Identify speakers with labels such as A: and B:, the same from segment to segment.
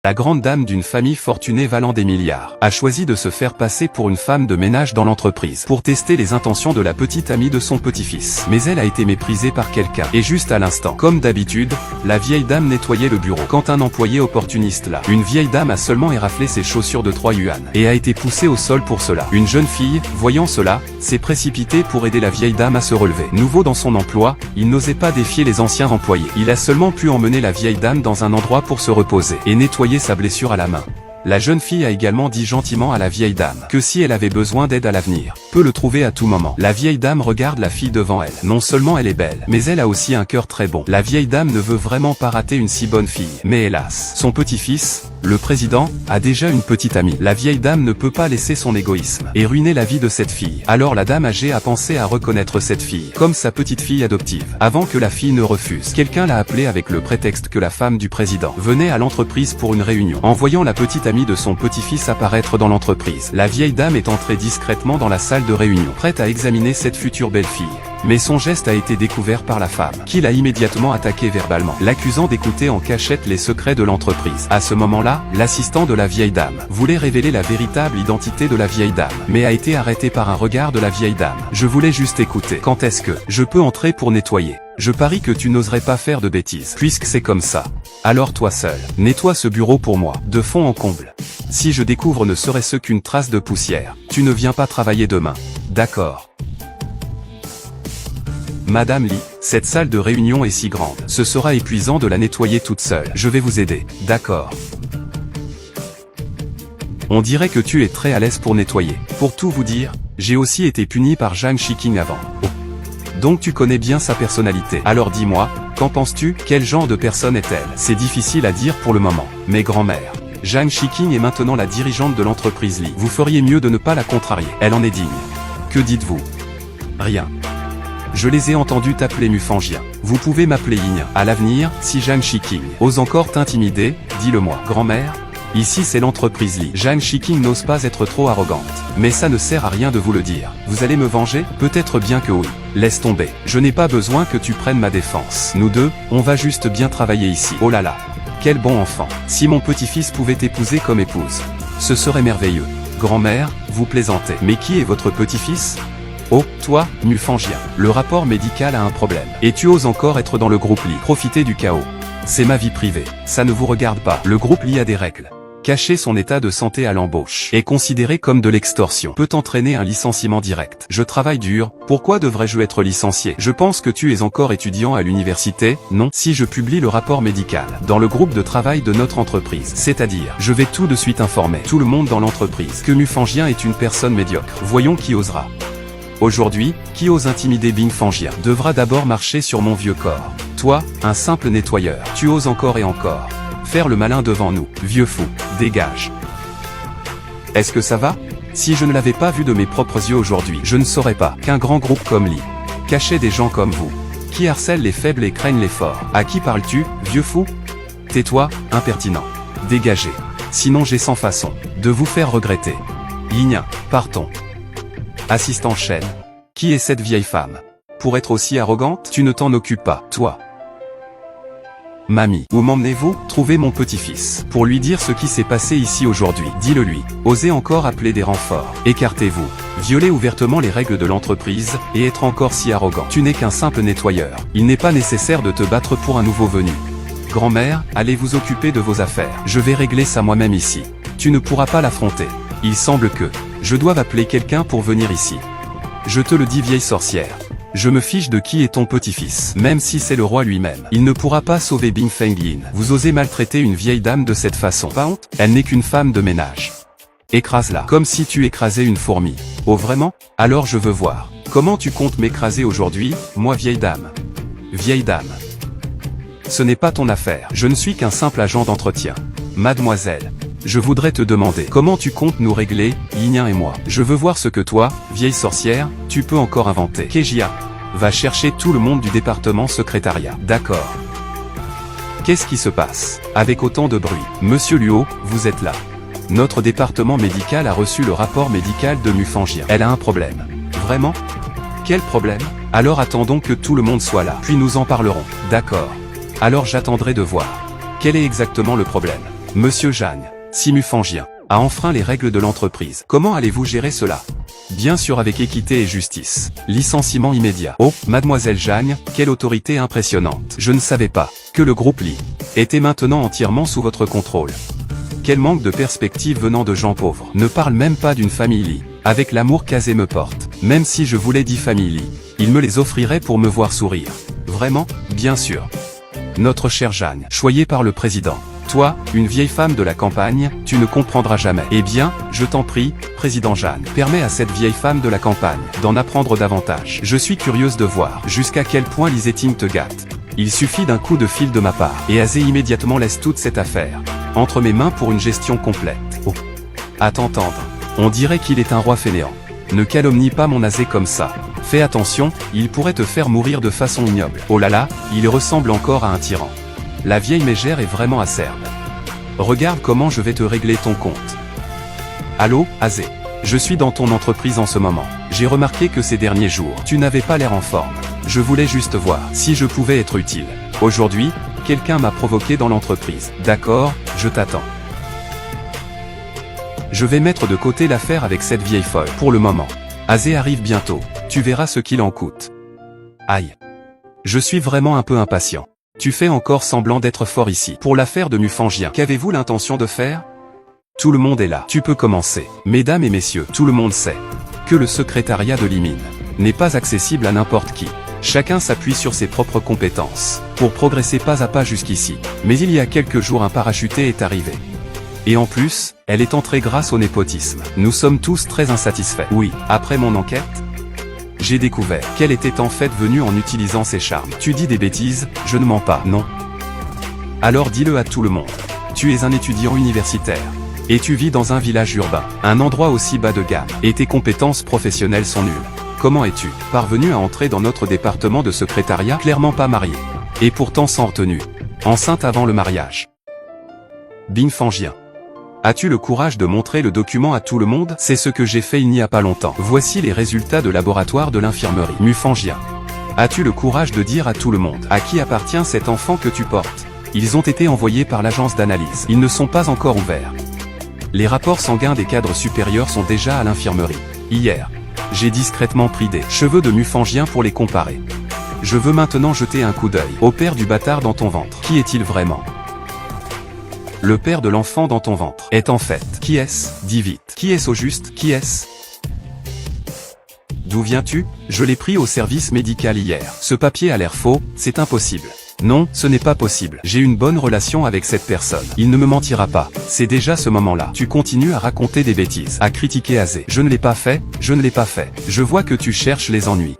A: La grande dame d'une famille fortunée valant des milliards a choisi de se faire passer pour une femme de ménage dans l'entreprise pour tester les intentions de la petite amie de son petit-fils. Mais elle a été méprisée par quelqu'un. Et juste à l'instant, comme d'habitude, la vieille dame nettoyait le bureau. Quand un employé opportuniste là, une vieille dame a seulement éraflé ses chaussures de 3 yuan et a été poussée au sol pour cela. Une jeune fille, voyant cela, s'est précipitée pour aider la vieille dame à se relever. Nouveau dans son emploi, il n'osait pas défier les anciens employés. Il a seulement pu emmener la vieille dame dans un endroit pour se reposer et nettoyer sa blessure à la main. La jeune fille a également dit gentiment à la vieille dame que si elle avait besoin d'aide à l'avenir, peut le trouver à tout moment. La vieille dame regarde la fille devant elle. Non seulement elle est belle, mais elle a aussi un cœur très bon. La vieille dame ne veut vraiment pas rater une si bonne fille. Mais hélas, son petit-fils, le président, a déjà une petite amie. La vieille dame ne peut pas laisser son égoïsme et ruiner la vie de cette fille. Alors la dame âgée a pensé à reconnaître cette fille comme sa petite fille adoptive. Avant que la fille ne refuse, quelqu'un l'a appelée avec le prétexte que la femme du président venait à l'entreprise pour une réunion. En voyant la petite amie de son petit-fils apparaître dans l'entreprise, la vieille dame est entrée discrètement dans la salle de réunion, prête à examiner cette future belle-fille. Mais son geste a été découvert par la femme, qui l'a immédiatement attaqué verbalement, l'accusant d'écouter en cachette les secrets de l'entreprise. À ce moment-là, l'assistant de la vieille dame voulait révéler la véritable identité de la vieille dame, mais a été arrêté par un regard de la vieille dame. Je voulais juste écouter. Quand est-ce que je peux entrer pour nettoyer? Je parie que tu n'oserais pas faire de bêtises, puisque c'est comme ça. Alors toi seul, nettoie ce bureau pour moi, de fond en comble. Si je découvre ne serait-ce qu'une trace de poussière, tu ne viens pas travailler demain. D'accord. Madame Li, cette salle de réunion est si grande. Ce sera épuisant de la nettoyer toute seule. Je vais vous aider. D'accord. On dirait que tu es très à l'aise pour nettoyer. Pour tout vous dire, j'ai aussi été puni par Zhang Shiqing avant. Oh. Donc tu connais bien sa personnalité. Alors dis-moi, qu'en penses-tu? Quel genre de personne est-elle? C'est difficile à dire pour le moment. Mais grand-mère, Zhang Shiqing est maintenant la dirigeante de l'entreprise Li. Vous feriez mieux de ne pas la contrarier. Elle en est digne. Que dites-vous? Rien. Je les ai entendus t'appeler Mufangien. Vous pouvez m'appeler Yin. À l'avenir, si Zhang Shiqing ose encore t'intimider, dis-le-moi. Grand-mère? Ici c'est l'entreprise Li. Zhang Shiqing n'ose pas être trop arrogante. Mais ça ne sert à rien de vous le dire. Vous allez me venger? Peut-être bien que oui. Laisse tomber. Je n'ai pas besoin que tu prennes ma défense. Nous deux, on va juste bien travailler ici. Oh là là. Quel bon enfant. Si mon petit-fils pouvait t'épouser comme épouse, ce serait merveilleux. Grand-mère, vous plaisantez. Mais qui est votre petit-fils? Oh, toi, Mufangien. Le rapport médical a un problème. Et tu oses encore être dans le groupe Li. Profiter du chaos. C'est ma vie privée. Ça ne vous regarde pas. Le groupe Li a des règles. Cacher son état de santé à l'embauche est considéré comme de l'extorsion. Peut entraîner un licenciement direct. Je travaille dur, pourquoi devrais-je être licencié? Je pense que tu es encore étudiant à l'université, non? Si je publie le rapport médical dans le groupe de travail de notre entreprise, c'est-à-dire, je vais tout de suite informer tout le monde dans l'entreprise que Mufangien est une personne médiocre. Voyons qui osera. Aujourd'hui, qui ose intimider Bing Fangien devra d'abord marcher sur mon vieux corps. Toi, un simple nettoyeur, tu oses encore et encore faire le malin devant nous, vieux fou, dégage. Est-ce que ça va? Si je ne l'avais pas vu de mes propres yeux aujourd'hui, je ne saurais pas qu'un grand groupe comme Li cachait des gens comme vous, qui harcèlent les faibles et craignent les forts. À qui parles-tu, vieux fou? Tais-toi, impertinent. Dégagez. Sinon j'ai sans façon de vous faire regretter. Yinien, partons. Assistant Shen. Qui est cette vieille femme? Pour être aussi arrogante, tu ne t'en occupes pas, toi. Mamie, où m'emmenez-vous? Trouver mon petit-fils. Pour lui dire ce qui s'est passé ici aujourd'hui. Dis-le lui. Osez encore appeler des renforts. Écartez-vous. Violer ouvertement les règles de l'entreprise, et être encore si arrogant. Tu n'es qu'un simple nettoyeur. Il n'est pas nécessaire de te battre pour un nouveau venu. Grand-mère, allez vous occuper de vos affaires. Je vais régler ça moi-même ici. Tu ne pourras pas l'affronter. Il semble que je doive appeler quelqu'un pour venir ici. Je te le dis, vieille sorcière. Je me fiche de qui est ton petit-fils. Même si c'est le roi lui-même, il ne pourra pas sauver Bing Fenglin. Vous osez maltraiter une vieille dame de cette façon. Pas honte? Elle n'est qu'une femme de ménage. Écrase-la. Comme si tu écrasais une fourmi. Oh vraiment? Alors je veux voir. Comment tu comptes m'écraser aujourd'hui, moi vieille dame? Vieille dame. Ce n'est pas ton affaire. Je ne suis qu'un simple agent d'entretien. Mademoiselle. Je voudrais te demander comment tu comptes nous régler, Yinien et moi. Je veux voir ce que toi, vieille sorcière, tu peux encore inventer. Kejia, va chercher tout le monde du département secrétariat. D'accord. Qu'est-ce qui se passe? Avec autant de bruit. Monsieur Luo, vous êtes là. Notre département médical a reçu le rapport médical de Mufangien. Elle a un problème. Vraiment? Quel problème? Alors attendons que tout le monde soit là, puis nous en parlerons. D'accord. Alors j'attendrai de voir. Quel est exactement le problème? Monsieur Jagne, si Mufangien a enfreint les règles de l'entreprise, comment allez-vous gérer cela? Bien sûr avec équité et justice. Licenciement immédiat. Oh, mademoiselle Jagne, quelle autorité impressionnante. Je ne savais pas que le groupe Li était maintenant entièrement sous votre contrôle. Quel manque de perspective venant de gens pauvres. Ne parle même pas d'une famille Li. Avec l'amour qu'Azé me porte, même si je voulais 10 familles Li, il me les offrirait pour me voir sourire. Vraiment? Bien sûr. Notre cher Jagne, choyé par le président. Toi, une vieille femme de la campagne, tu ne comprendras jamais. Eh bien, je t'en prie, président Jagne, permets à cette vieille femme de la campagne d'en apprendre davantage. Je suis curieuse de voir jusqu'à quel point Lizetine te gâte. Il suffit d'un coup de fil de ma part, et Azé immédiatement laisse toute cette affaire entre mes mains pour une gestion complète. Oh. À t'entendre, on dirait qu'il est un roi fainéant. Ne calomnie pas mon Azé comme ça. Fais attention, il pourrait te faire mourir de façon ignoble. Oh là là, il ressemble encore à un tyran. La vieille mégère est vraiment acerbe. Regarde comment je vais te régler ton compte. Allô, Azé. Je suis dans ton entreprise en ce moment. J'ai remarqué que ces derniers jours, tu n'avais pas l'air en forme. Je voulais juste voir si je pouvais être utile. Aujourd'hui, quelqu'un m'a provoqué dans l'entreprise. D'accord, je t'attends. Je vais mettre de côté l'affaire avec cette vieille folle pour le moment. Azé arrive bientôt, tu verras ce qu'il en coûte. Aïe. Je suis vraiment un peu impatient. Tu fais encore semblant d'être fort ici. Pour l'affaire de Mufangien, qu'avez-vous l'intention de faire? Tout le monde est là. Tu peux commencer. Mesdames et messieurs, tout le monde sait que le secrétariat de Limine n'est pas accessible à n'importe qui. Chacun s'appuie sur ses propres compétences pour progresser pas à pas jusqu'ici. Mais il y a quelques jours un parachuté est arrivé. Et en plus, elle est entrée grâce au népotisme. Nous sommes tous très insatisfaits. Oui, après mon enquête, j'ai découvert qu'elle était en fait venue en utilisant ses charmes. Tu dis des bêtises, je ne mens pas, non? Alors dis-le à tout le monde. Tu es un étudiant universitaire. Et tu vis dans un village urbain, un endroit aussi bas de gamme. Et tes compétences professionnelles sont nulles. Comment es-tu parvenu à entrer dans notre département de secrétariat? Clairement pas marié. Et pourtant sans retenue. Enceinte avant le mariage. Mufangien. As-tu le courage de montrer le document à tout le monde? C'est ce que j'ai fait il n'y a pas longtemps. Voici les résultats de laboratoire de l'infirmerie. Mufangien. As-tu le courage de dire à tout le monde à qui appartient cet enfant que tu portes? Ils ont été envoyés par l'agence d'analyse. Ils ne sont pas encore ouverts. Les rapports sanguins des cadres supérieurs sont déjà à l'infirmerie. Hier, j'ai discrètement pris des cheveux de Mufangien pour les comparer. Je veux maintenant jeter un coup d'œil au père du bâtard dans ton ventre. Qui est-il vraiment? Le père de l'enfant dans ton ventre est en fait. Qui est-ce? Dis vite. Qui est-ce au juste? Qui est-ce? D'où viens-tu? Je l'ai pris au service médical hier. Ce papier a l'air faux, c'est impossible. Non, ce n'est pas possible. J'ai une bonne relation avec cette personne. Il ne me mentira pas. C'est déjà ce moment-là. Tu continues à raconter des bêtises, à critiquer Azé. Je ne l'ai pas fait, je ne l'ai pas fait. Je vois que tu cherches les ennuis.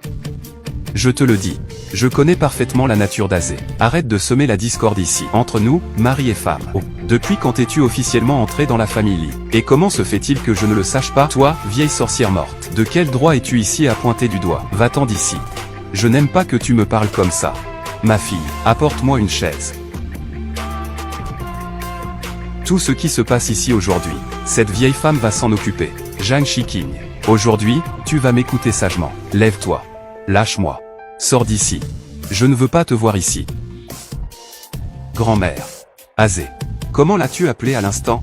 A: Je te le dis. Je connais parfaitement la nature d'Azé. Arrête de semer la discorde ici, entre nous, mari et femme. Oh. Depuis quand es-tu officiellement entré dans la famille Li? Et comment se fait-il que je ne le sache pas? Toi, vieille sorcière morte. De quel droit es-tu ici à pointer du doigt? Va-t'en d'ici. Je n'aime pas que tu me parles comme ça. Ma fille, apporte-moi une chaise. Tout ce qui se passe ici aujourd'hui, cette vieille femme va s'en occuper. Zhang Shiking. Aujourd'hui, tu vas m'écouter sagement. Lève-toi. Lâche-moi. Sors d'ici. Je ne veux pas te voir ici. Grand-mère. Azé. Comment l'as-tu appelé à l'instant?